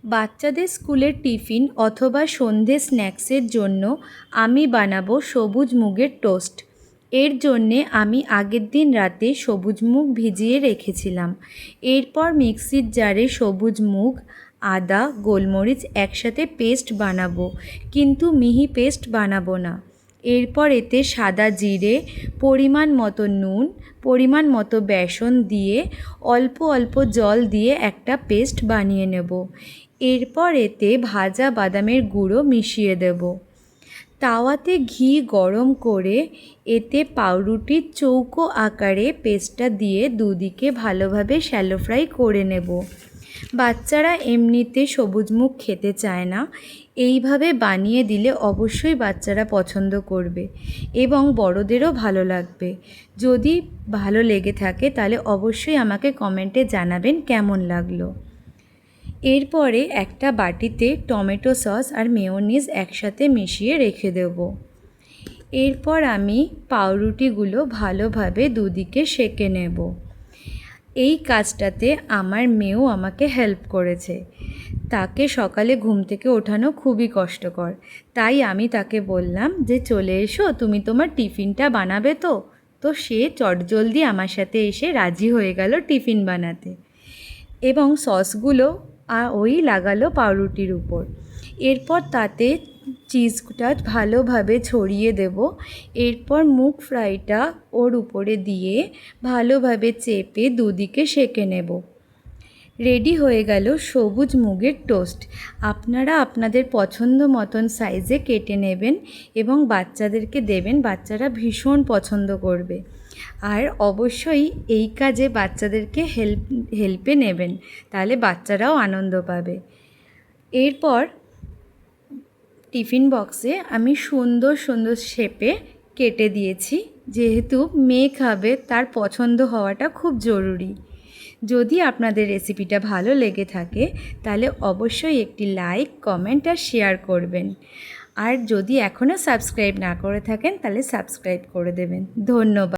বাচ্চাদের স্কুলের টিফিন অথবা সন্ধে স্ন্যাক্সের জন্য আমি বানাবো সবুজ মুগের টোস্ট। এর জন্যে আমি আগের দিন রাতে সবুজ মুগ ভিজিয়ে রেখেছিলাম। এরপর মিক্সির জারে সবুজ মুগ, আদা, গোলমরিচ একসাথে পেস্ট বানাবো, কিন্তু মিহি পেস্ট বানাবো না। এরপর এতে সাদা জিরে, পরিমাণ মতো নুন, পরিমাণ মতো বেসন দিয়ে অল্প অল্প জল দিয়ে একটা পেস্ট বানিয়ে নেব। এরপর এতে ভাজা বাদামের গুঁড়ো মিশিয়ে দেব। তাওয়াতে ঘি গরম করে এতে পাউরুটির চৌকো আকারে পেস্টটা দিয়ে দুদিকে ভালোভাবে শ্যালো ফ্রাই করে নেব। বাচ্চারা এমনিতে সবুজ মুগ খেতে চায় না, এইভাবে বানিয়ে দিলে অবশ্যই বাচ্চারা পছন্দ করবে এবং বড়দেরও ভালো লাগবে। যদি ভালো লেগে থাকে তাহলে অবশ্যই আমাকে কমেন্টে জানাবেন কেমন লাগলো। এরপরে একটা বাটিতে টমেটো সস আর মেয়োনিজ একসাথে মিশিয়ে রেখে দেব। এরপর আমি পাউরুটিগুলো ভালোভাবে দুদিকে সেঁকে নেব। এই কাজটাতে আমার মেয়েও আমাকে হেল্প করেছে। তাকে সকালে ঘুম থেকে ওঠানো খুবই কষ্টকর, তাই আমি তাকে বললাম যে চলে এসো, তুমি তোমার টিফিনটা বানাবে তো সে চটজলদি আমার সাথে এসে রাজি হয়ে গেল টিফিন বানাতে এবং সসগুলো ওই লাগালো পাউরুটির উপর। এরপর তাতে চিজটা ভালোভাবে ছড়িয়ে দেব। এরপর মুগ ফ্রাইটা ওর উপরে দিয়ে ভালোভাবে চেপে দুদিকে সেঁকে নেব। রেডি হয়ে গেল সবুজ মুগের টোস্ট। আপনারা আপনাদের পছন্দ মতন সাইজে কেটে নেবেন এবং বাচ্চাদেরকে দেবেন, বাচ্চারা ভীষণ পছন্দ করবে। আর অবশ্যই এই কাজে বাচ্চাদেরকে হেল্পে নেবেন, তাহলে বাচ্চারাও আনন্দ পাবে। এরপর টিফিন বক্সে আমি সুন্দর সুন্দর শেপে কেটে দিয়েছি, যেহেতু মেয়ে খাবে তার পছন্দ হওয়াটা খুব জরুরি। যদি আপনাদের রেসিপিটা ভালো লেগে থাকে তাহলে অবশ্যই একটি লাইক, কমেন্ট আর শেয়ার করবেন। আর যদি এখনও সাবস্ক্রাইব না করে থাকেন তাহলে সাবস্ক্রাইব করে দেবেন। ধন্যবাদ।